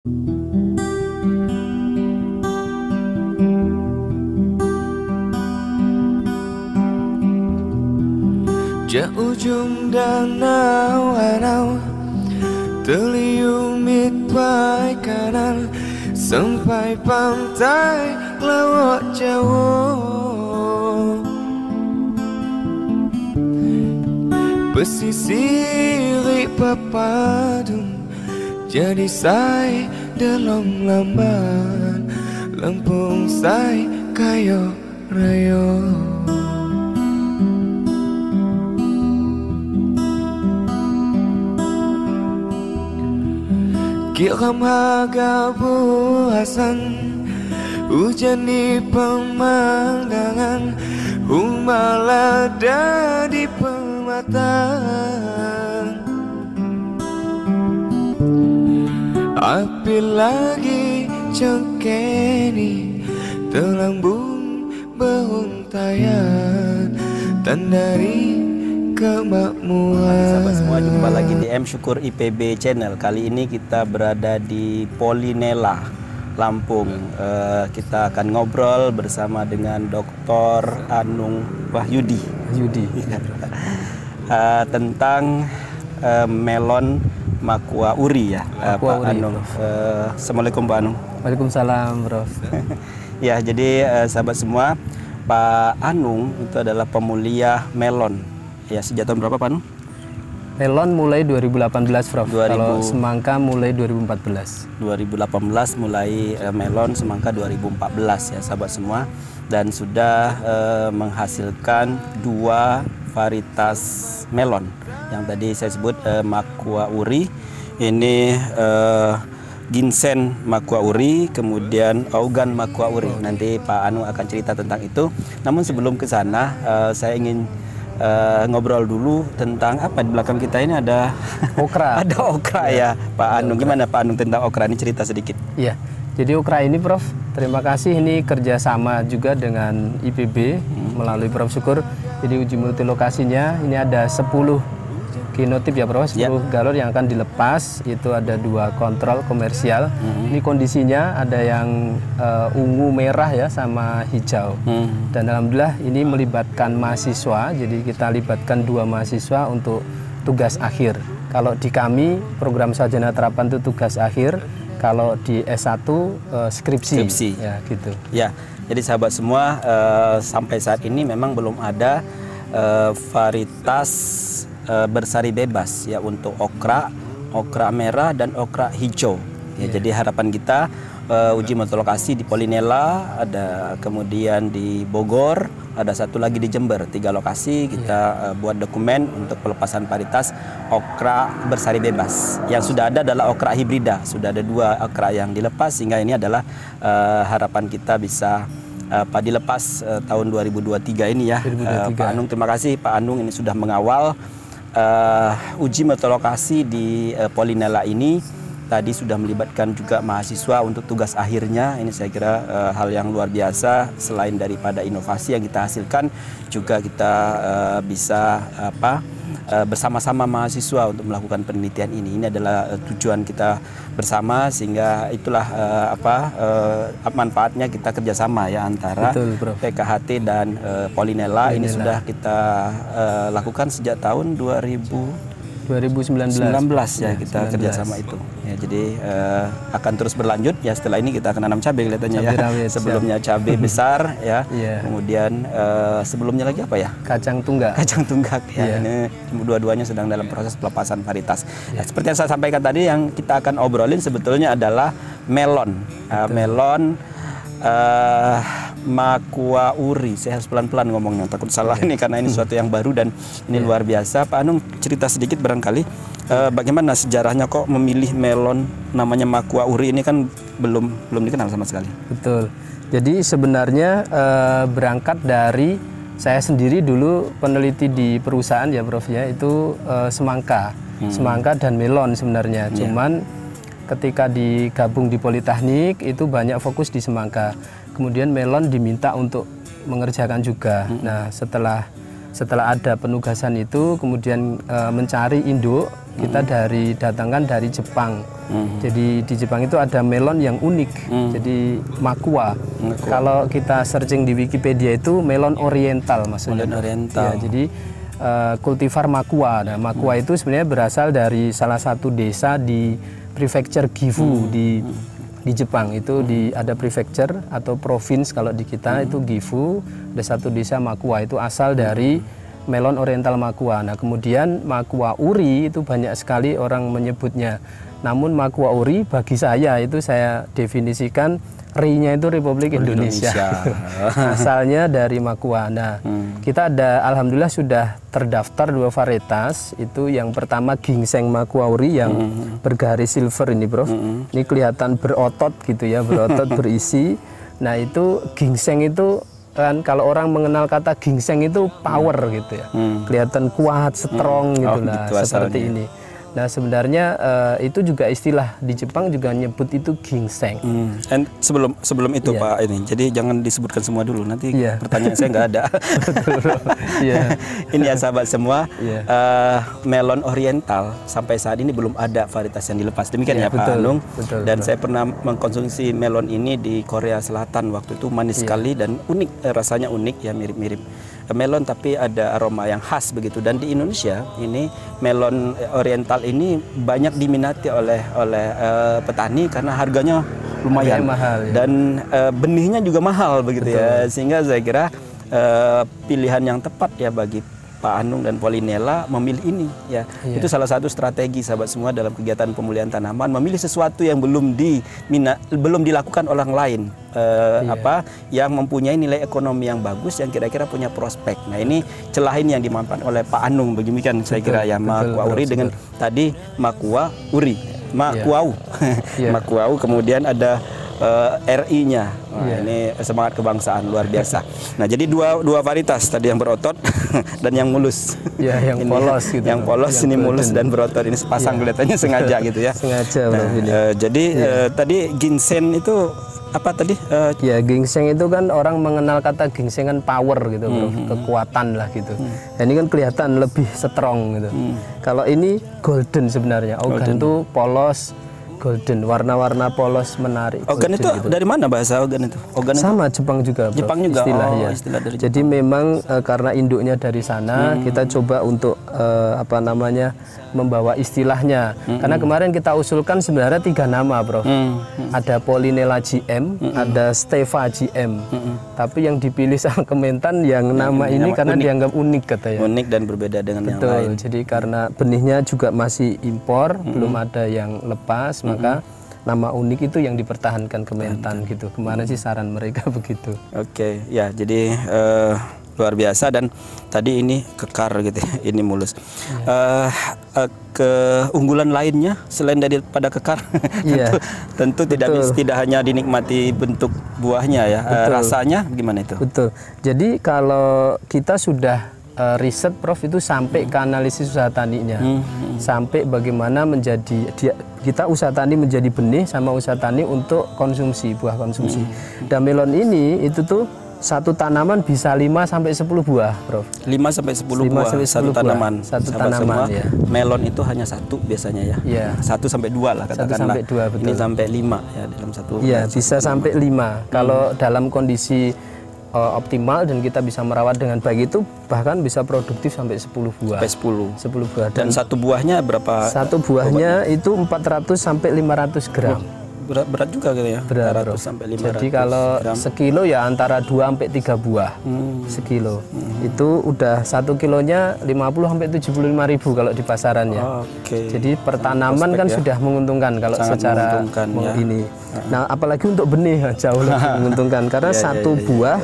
Ja ujung danau terliumit baik kanan sampai pantai Laut Jawa. Pesisir papadum jadi sai dalam lamban Lampung sai kayo rayo. Kiram harga buasan hujan di pemandangan humalada di pematang. Api lagi cengkeni telambung beruntayan tandari kemakmuran. Sahabat semua, jumpa lagi di M Syukur IPB Channel. Kali ini kita berada di Polinela, Lampung. Kita akan ngobrol bersama dengan Dr. Anung Wahyudi tentang melon Makua Uri ya, Pak Anung. Assalamualaikum Pak Anung. Waalaikumsalam, Prof. Ya, jadi sahabat semua, Pak Anung itu adalah pemulia melon. Ya, sejak tahun berapa Pak Anung? Melon mulai 2018, Prof. Kalau semangka mulai 2014. 2018 mulai melon, semangka 2014 ya sahabat semua. Dan sudah menghasilkan 2 varietas melon. Yang tadi saya sebut Makua Uri. Ini Ginseng Makua Uri, kemudian Augan Makua Uri. Nanti Pak Anung akan cerita tentang itu. Namun sebelum ke sana, saya ingin ngobrol dulu tentang apa di belakang kita ini ada okra. Ada okra ya, Pak Anung. Gimana Pak Anung tentang okra ini, cerita sedikit? Iya. Jadi okra ini, Prof, terima kasih, ini kerjasama juga dengan IPB melalui Prof Syukur. Jadi uji multi lokasinya ini ada 10 kinotip ya, Prof, 10 galon yang akan dilepas. Itu ada 2 kontrol komersial. Ini kondisinya ada yang ungu merah ya sama hijau. Dan alhamdulillah ini melibatkan mahasiswa. Jadi kita libatkan 2 mahasiswa untuk tugas akhir. Kalau di kami program sarjana terapan itu tugas akhir. Kalau di S1 skripsi. Ya gitu. Ya. Jadi sahabat semua, sampai saat ini memang belum ada varietas bersari bebas ya untuk okra merah dan okra hijau. Ya, jadi harapan kita uji multi lokasi di Polinela, ada kemudian di Bogor, ada 1 lagi di Jember. 3 lokasi kita buat dokumen untuk pelepasan varietas okra bersari bebas. Yang sudah ada adalah okra hibrida. Sudah ada 2 okra yang dilepas, sehingga ini adalah harapan kita bisa dilepas tahun 2023 ini ya. Pak Anung, terima kasih Pak Anung ini sudah mengawal uji multi lokasi di Polinela ini. Tadi sudah melibatkan juga mahasiswa untuk tugas akhirnya. Ini saya kira hal yang luar biasa. Selain daripada inovasi yang kita hasilkan, juga kita bisa bersama-sama mahasiswa untuk melakukan penelitian ini. Ini adalah tujuan kita bersama, sehingga itulah manfaatnya kita kerjasama ya antara PKHT dan Polinela. Ini sudah kita lakukan sejak tahun 2019 ya, kita kerjasama itu ya. Jadi akan terus berlanjut ya. Setelah ini kita akan nanam cabai kelihatannya ya. Sebelumnya cabai besar ya. Kemudian sebelumnya lagi apa ya? Kacang tunggak ya. Ini dua-duanya sedang dalam proses pelepasan varietas. Nah, seperti yang saya sampaikan tadi, yang kita akan obrolin sebetulnya adalah melon. Melon Makua Uri. Saya harus pelan-pelan ngomongnya, takut salah ini karena ini sesuatu yang baru dan ini luar biasa. Pak Anung, cerita sedikit barangkali bagaimana sejarahnya kok memilih melon namanya Makua Uri ini, kan belum dikenal sama sekali. Betul. Jadi sebenarnya berangkat dari saya sendiri dulu peneliti di perusahaan ya, Prof ya, itu semangka dan melon sebenarnya. Cuman ketika digabung di Politeknik itu banyak fokus di semangka. Kemudian melon diminta untuk mengerjakan juga. Nah, setelah setelah ada penugasan itu kemudian mencari induk, kita datangkan dari Jepang. Jadi di Jepang itu ada melon yang unik, jadi makua. Kalau kita searching di Wikipedia itu melon oriental maksudnya. Melon oriental. Ya, jadi kultivar makua. Nah, makua itu sebenarnya berasal dari salah satu desa di prefecture Gifu di Jepang. Itu ada prefecture atau province kalau di kita itu Gifu, ada satu desa makua itu asal dari melon oriental makua. Nah, kemudian makua uri itu banyak sekali orang menyebutnya. Namun makua uri bagi saya itu saya definisikan RI-nya itu Republik Indonesia. Asalnya dari makua. Nah, kita ada alhamdulillah sudah terdaftar 2 varietas. Itu yang pertama gingseng makua uri yang bergaris silver ini, Prof. Ini kelihatan berotot gitu ya, berotot berisi. Nah, itu gingseng itu kan kalau orang mengenal kata gingseng itu power gitu ya. Kelihatan kuat, strong gitu lah, gitu seperti asalnya. ini. Nah, sebenarnya itu juga istilah di Jepang juga nyebut itu ginseng. Dan sebelum itu Pak ini, jadi jangan disebutkan semua dulu, nanti pertanyaan saya nggak ada. Ini ya sahabat semua, melon oriental sampai saat ini belum ada varietas yang dilepas. Demikian ya Pak Anung. Dan saya pernah mengkonsumsi melon ini di Korea Selatan, waktu itu manis sekali dan unik, rasanya unik ya, mirip-mirip melon tapi ada aroma yang khas begitu. Dan di Indonesia ini melon oriental ini banyak diminati oleh petani karena harganya lumayan mahal, ya. Dan benihnya juga mahal begitu ya, sehingga saya kira pilihan yang tepat ya bagi Pak Anung dan Polinella memilih ini ya. Itu salah satu strategi sahabat semua dalam kegiatan pemulihan tanaman, memilih sesuatu yang belum dilakukan orang lain, yang mempunyai nilai ekonomi yang bagus, yang kira-kira punya prospek. Nah, ini celah ini yang dimanfaatkan oleh Pak Anung, demikian saya kira ya. Makua uri dengan tadi makua uri, makuau, makuau, kemudian ada RI-nya. Ini semangat kebangsaan luar biasa. Nah, jadi dua varietas tadi yang berotot dan yang mulus. Ya, yang ini, polos gitu. Yang polos ini mulus dan berotot. Ini sepasang kelihatannya sengaja gitu ya. Sengaja. Nah, jadi tadi ginseng itu apa tadi? Ya, ginseng itu kan orang mengenal kata ginseng kan power gitu, bro. Kekuatan lah gitu. Dan ini kan kelihatan lebih strong gitu. Kalau ini golden sebenarnya. Ogan itu polos, golden, warna-warna polos menarik. Ogan itu gitu. Dari mana bahasa ogan itu? Ogan sama itu? Jepang juga, bro. Jepang juga istilahnya. Istilah dari Jepang. Jadi memang karena induknya dari sana, kita coba untuk membawa istilahnya. Karena kemarin kita usulkan sebenarnya 3 nama, Prof. Ada Polinella GM, ada Steva GM. Tapi yang dipilih sama Kementan yang nama ini karena unik. Dianggap unik katanya. Unik dan berbeda dengan yang lain. Jadi karena benihnya juga masih impor, belum ada yang lepas, maka nama unik itu yang dipertahankan Kementan gitu. Kemarin sih saran mereka begitu. Oke, ya jadi luar biasa. Dan tadi ini kekar gitu ya, ini mulus. Keunggulan lainnya selain daripada kekar, tentu tidak hanya dinikmati bentuk buahnya ya, rasanya gimana itu? Betul. Jadi kalau kita sudah riset, Prof, itu sampai ke analisis usaha taninya, sampai bagaimana kita usaha tani menjadi benih sama usaha tani untuk konsumsi, buah konsumsi. Dan melon ini itu tuh satu tanaman bisa 5 sampai 10 buah, Prof. 5 sampai 10 buah satu tanaman. Satu tanaman ya. Melon itu hanya satu biasanya ya. 1 sampai 2 lah katakanlah. 1 sampai 2 betul. Ini sampai 5 ya dalam satu. Iya, bisa sampai 5. Kalau dalam kondisi optimal dan kita bisa merawat dengan baik itu bahkan bisa produktif sampai 10 buah. Sampai 10 buah. Dan satu buahnya berapa? Satu buahnya itu 400 sampai 500 gram. Berat juga gitu ya. Berat, 400 sampai 500. Jadi kalau sekilo ya antara 2 sampai 3 buah. Sekilo. Itu udah 1 kilonya 50 sampai 75.000 kalau di pasarannya. Jadi pertanaman kan sudah menguntungkan kalau secara ini. Nah, apalagi untuk benih jauh lebih menguntungkan karena satu buah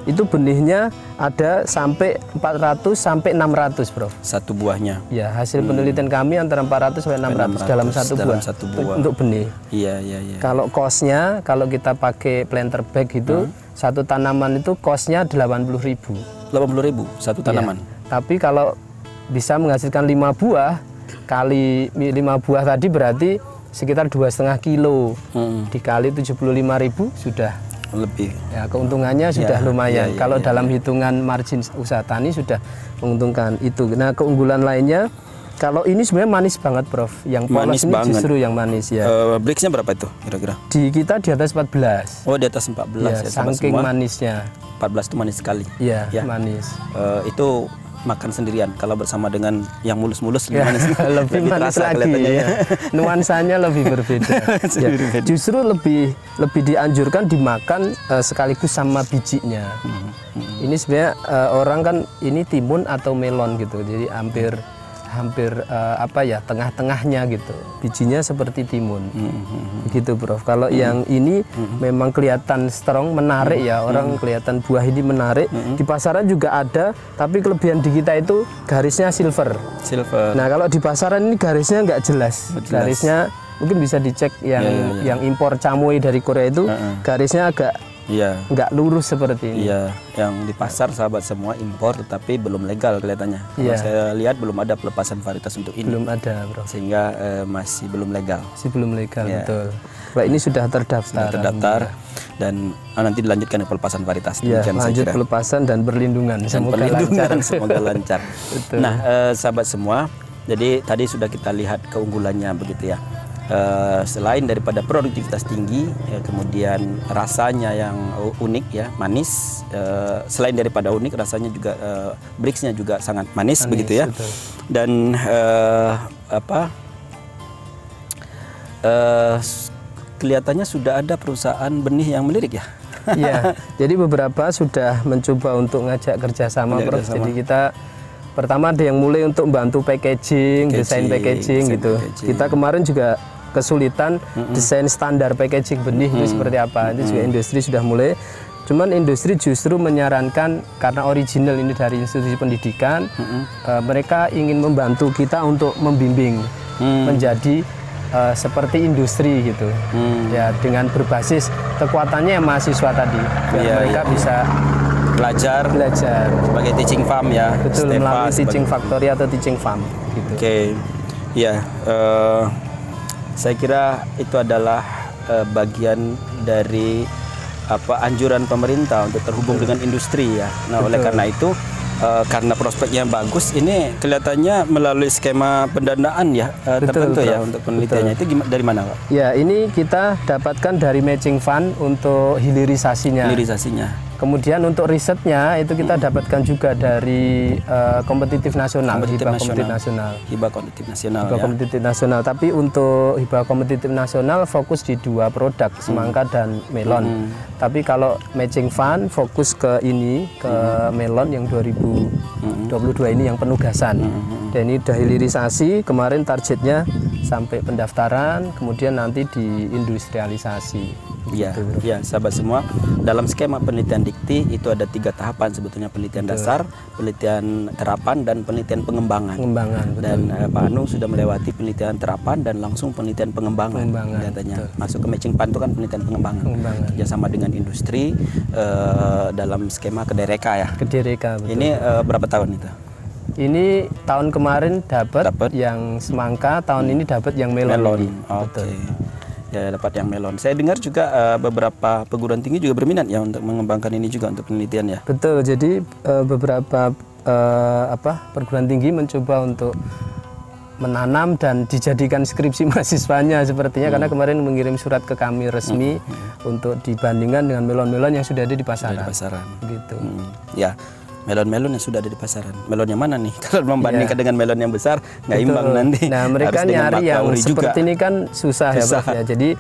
itu benihnya ada sampai 400 sampai 600, Bro. Satu buahnya. Ya, hasil penelitian kami antara 400 sampai 600 dalam satu buah. Untuk benih. Iya. Kalau cost-nya, kalau kita pakai planter bag itu satu tanaman itu cost-nya 80.000. 80.000 satu tanaman. Ya. Tapi kalau bisa menghasilkan 5 buah kali 5 buah tadi berarti sekitar 2,5 kilo. Dikali 75.000 sudah Lebih. Ya, keuntungannya sudah lumayan. Kalau ya. dalam hitungan margin usaha tani sudah menguntungkan itu. Nah, keunggulan lainnya, kalau ini sebenarnya manis banget, Prof. Yang polos Manis ini banget. justru yang manis ya. Brixnya berapa itu kira-kira? Di kita di atas 14. Oh, di atas 14 Ya, ya, sahabat saking semua. manisnya. 14 itu manis sekali. Iya, Ya. manis. Itu makan sendirian. Kalau bersama dengan yang mulus-mulus lebih Ya, manis. lebih manis terasa lagi kelihatannya ya. Nuansanya lebih berbeda. Ya, justru lebih dianjurkan dimakan sekaligus sama bijinya. Ini sebenarnya orang kan ini timun atau melon gitu. Jadi hampir tengah-tengahnya gitu. Bijinya seperti timun. Begitu, Prof. Kalau yang ini memang kelihatan strong, menarik ya. Orang kelihatan buah ini menarik. Di pasaran juga ada, tapi kelebihan di kita itu garisnya silver. Nah, kalau di pasaran ini garisnya nggak jelas. Garisnya mungkin bisa dicek yang impor camoy dari Korea itu garisnya agak nggak lurus seperti ini. Iya, yang di pasar sahabat semua impor tetapi belum legal kelihatannya. Kalau saya lihat belum ada pelepasan varietas untuk ini. Belum ada, Bro. Sehingga masih belum legal. Masih belum legal, betul. Kalau ini sudah terdaftar. Dan nanti dilanjutkan pelepasan varietas. Ya, Demikian lanjut saya kira. pelepasan dan perlindungan. Semoga Perlindungan, lancar. semoga lancar. Betul. Nah, sahabat semua, jadi tadi sudah kita lihat keunggulannya begitu ya. Selain daripada produktivitas tinggi, kemudian rasanya yang unik ya, manis. Selain daripada unik, rasanya juga Brixnya juga sangat manis begitu ya. Betul. Dan kelihatannya sudah ada perusahaan benih yang melirik ya. Iya, jadi beberapa sudah mencoba untuk ngajak kerjasama, Prof. Jadi kita pertama ada yang mulai untuk membantu packaging, desain packaging gitu. Kita kemarin juga kesulitan desain standar packaging benih itu seperti apa. Itu juga industri sudah mulai. Cuman industri justru menyarankan karena original ini dari institusi pendidikan, mereka ingin membantu kita untuk membimbing menjadi seperti industri gitu. Ya, dengan berbasis kekuatannya yang mahasiswa tadi. Mereka bisa belajar sebagai teaching farm ya. Betul, melalui teaching factory atau teaching farm gitu. Oke. Ya, saya kira itu adalah bagian dari anjuran pemerintah untuk terhubung dengan industri ya. Nah, oleh karena itu karena prospeknya bagus, ini kelihatannya melalui skema pendanaan ya tertentu ya untuk penelitiannya. Itu dari mana, Pak? Ya, ini kita dapatkan dari matching fund untuk hilirisasinya. Kemudian untuk risetnya itu kita dapatkan juga dari kompetitif nasional, hibah kompetitif nasional. Tapi untuk hibah kompetitif nasional fokus di 2 produk, semangka dan melon. Tapi kalau matching fund fokus ke ini, ke melon yang 2022 ini yang penugasan. Dan ini sudah hilirisasi, kemarin targetnya sampai pendaftaran, kemudian nanti diindustrialisasi. Ya, sahabat semua, dalam skema penelitian dikti itu ada 3 tahapan sebetulnya: penelitian dasar, penelitian terapan, dan penelitian pengembangan. Dan Pak Anu sudah melewati penelitian terapan dan langsung penelitian pengembangan. Katanya masuk ke matching fund itu kan penelitian pengembangan. Kerjasama dengan industri dalam skema Kedereka ya. Kedereka, betul. Ini berapa tahun itu? Ini tahun kemarin dapat yang semangka, tahun ini dapat yang melon. Oke. Ya, dapat yang melon. Saya dengar juga beberapa perguruan tinggi juga berminat ya untuk mengembangkan ini juga untuk penelitian ya. Betul. Jadi beberapa perguruan tinggi mencoba untuk menanam dan dijadikan skripsi mahasiswanya sepertinya, karena kemarin mengirim surat ke kami resmi untuk dibandingkan dengan melon-melon yang sudah ada di pasaran. Gitu. Ya. Melon-melon yang sudah ada di pasaran. Melon yang mana nih? Kalau membandingkan dengan melon yang besar, nggak imbang nanti. Nah, mereka nyari yang seperti ini kan susah ya, Prof ya. Jadi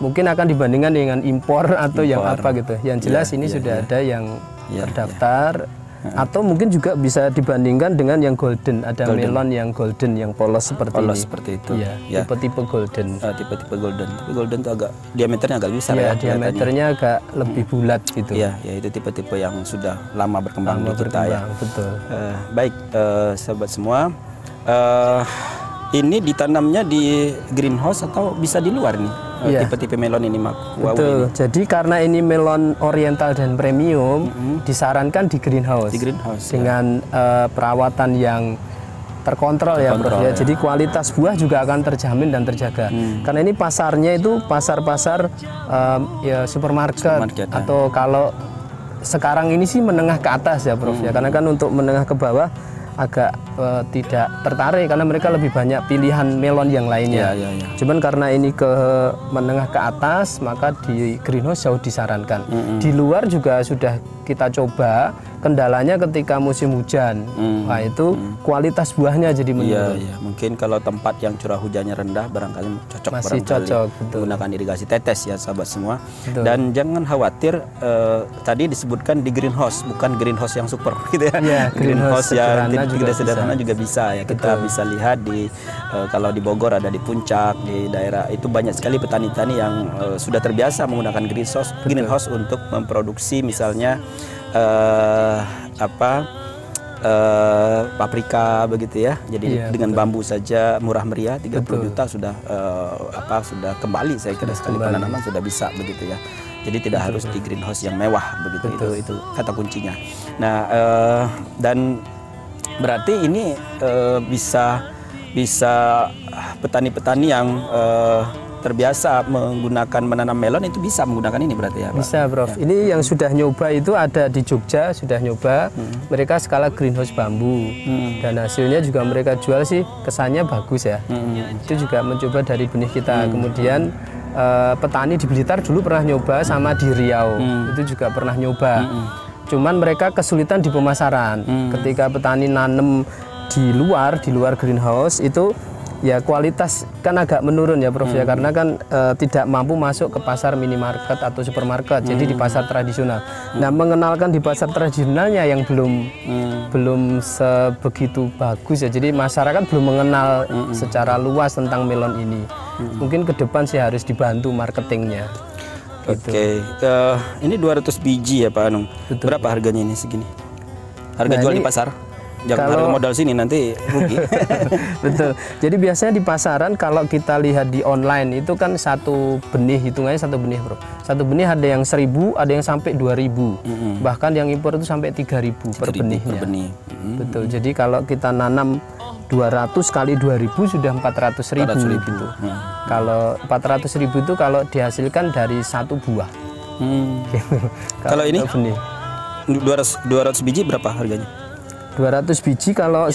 mungkin akan dibandingkan dengan impor atau yang apa gitu. Yang jelas ini sudah ada yang terdaftar. Atau mungkin juga bisa dibandingkan dengan yang golden. Ada melon yang golden, yang polos seperti ini. Seperti itu. Ya, tipe-tipe golden. Tipe-tipe golden. Tapi golden itu agak diameternya agak besar ya. Diameternya agak lebih bulat gitu. Ya, itu tipe-tipe yang sudah lama berkembang di kita ya. Betul. Baik, sahabat semua. Ini ditanamnya di greenhouse atau bisa di luar nih? Tipe-tipe melon ini, Mak? Betul. Jadi karena ini melon oriental dan premium, disarankan di greenhouse. Dengan perawatan yang terkontrol ya Prof ya. Jadi kualitas buah juga akan terjamin dan terjaga. Karena ini pasarnya itu pasar-pasar ya supermarket atau kalau sekarang ini sih menengah ke atas ya Prof ya. Karena kan untuk menengah ke bawah agak tidak tertarik karena mereka lebih banyak pilihan melon yang lainnya. Cuman karena ini ke menengah ke atas, maka di greenhouse jauh disarankan. Di luar juga sudah kita coba, kendalanya ketika musim hujan. Nah itu kualitas buahnya jadi menurun. Mungkin kalau tempat yang curah hujannya rendah barangkali cocok. Masih cocok, menggunakan irigasi tetes ya sahabat semua. Dan jangan khawatir, tadi disebutkan di greenhouse, bukan greenhouse yang super gitu ya. Greenhouse yang tidak sederhana juga bisa ya. Kita bisa lihat di kalau di Bogor ada di Puncak, di daerah itu banyak sekali petani-petani yang sudah terbiasa menggunakan greenhouse untuk memproduksi misalnya paprika begitu ya. Jadi dengan bambu saja murah meriah 30 juta sudah sudah kembali saya kira sekali penanaman sudah bisa begitu ya. Jadi tidak harus di greenhouse yang mewah begitu. Itu kata kuncinya. Nah, dan berarti ini bisa petani-petani yang terbiasa menggunakan menanam melon itu bisa menggunakan ini berarti ya Pak? Bisa Prof. Ya. Ini yang sudah nyoba itu ada di Jogja, sudah nyoba. Mereka skala greenhouse bambu. Dan hasilnya juga mereka jual sih kesannya bagus ya. Itu juga mencoba dari benih kita. Kemudian petani di Blitar dulu pernah nyoba sama di Riau. Itu juga pernah nyoba. Cuman mereka kesulitan di pemasaran. Ketika petani nanam di luar greenhouse itu ya kualitas kan agak menurun ya Prof ya, karena kan tidak mampu masuk ke pasar minimarket atau supermarket. Jadi di pasar tradisional. Nah, mengenalkan di pasar tradisionalnya yang belum sebegitu bagus ya. Jadi masyarakat belum mengenal secara luas tentang melon ini. Mungkin ke depan sih harus dibantu marketingnya. Oke, ini 200 biji ya Pak Anung. Berapa harganya ini segini? Harga jual di pasar? Jangan harga modal sini nanti rugi. Betul. Jadi biasanya di pasaran kalau kita lihat di online itu kan satu benih, hitungannya satu benih Bro. Satu benih ada yang 1.000, ada yang sampai 2.000. Bahkan yang impor itu sampai 3.000 per benihnya. Betul. Jadi kalau kita nanam 200 kali 2.000 sudah 400.000 gitu. Kalau 400.000 itu kalau dihasilkan dari satu buah. Kalau ini benih 200 biji berapa harganya? 200 biji kalau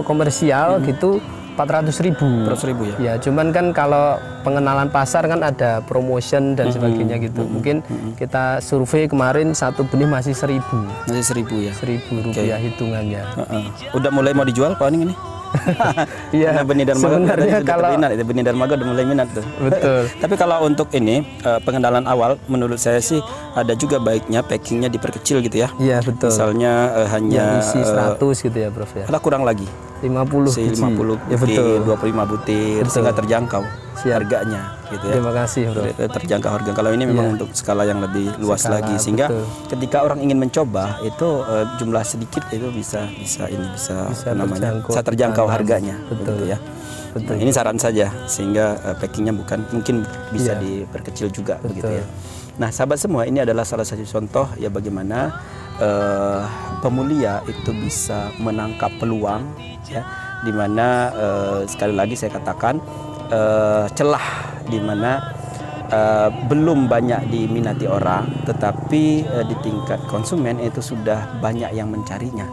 komersial gitu 400.000. 400.000 ya. Ya, cuman kan kalau pengenalan pasar kan ada promotion dan sebagainya gitu. Mungkin kita survei kemarin satu benih masih 1.000. Masih 1.000 ya. 1.000 rupiah hitungannya. Udah mulai mau dijual Pak Aning ini? Iya, benih Darmaga sebenarnya kalau itu benih Darmaga udah mulai minat tuh. Betul. Tapi kalau untuk ini pengenalan awal menurut saya sih ada juga baiknya packingnya diperkecil gitu ya. Iya betul. Misalnya hanya isi 100 gitu ya Prof ya. Ada kurang lagi 50 biji. 50 butir, ya, betul. 25 butir sehingga terjangkau harganya gitu ya. Terima kasih Bro. Terjangkau harga. Kalau ini memang untuk skala yang lebih luas lagi sehingga ketika orang ingin mencoba itu jumlah sedikit itu bisa terjangkau harganya. Betul ya. Betul. Nah, ini saran saja sehingga packingnya mungkin bisa diperkecil juga begitu ya. Nah, sahabat semua, ini adalah salah satu contoh ya bagaimana pemulia itu bisa menangkap peluang ya, di mana sekali lagi saya katakan celah di mana belum banyak diminati orang, tetapi di tingkat konsumen itu sudah banyak yang mencarinya.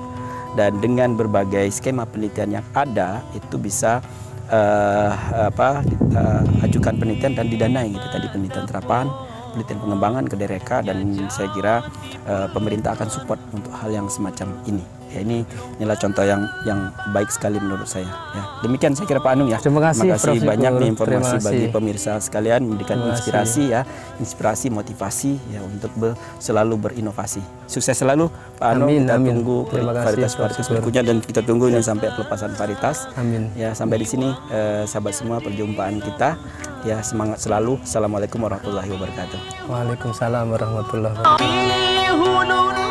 Dan dengan berbagai skema penelitian yang ada itu bisa ajukan penelitian dan didanai gitu, tadi penelitian terapan, penelitian pengembangan ke DRK, dan saya kira pemerintah akan support untuk hal yang semacam ini. Ya, inilah contoh yang baik sekali menurut saya. Ya, demikian saya kira Pak Anung ya. Terima kasih banyak nih informasi bagi pemirsa sekalian, memberikan inspirasi ya, inspirasi, motivasi ya untuk selalu berinovasi. Sukses selalu Pak Anung. Kita tunggu varietas berikutnya dan kita tunggu ini sampai pelepasan varietas. Amin. Ya, sampai di sini sahabat semua perjumpaan kita. Ya, semangat selalu. Assalamualaikum warahmatullahi wabarakatuh. Waalaikumsalam warahmatullahi wabarakatuh.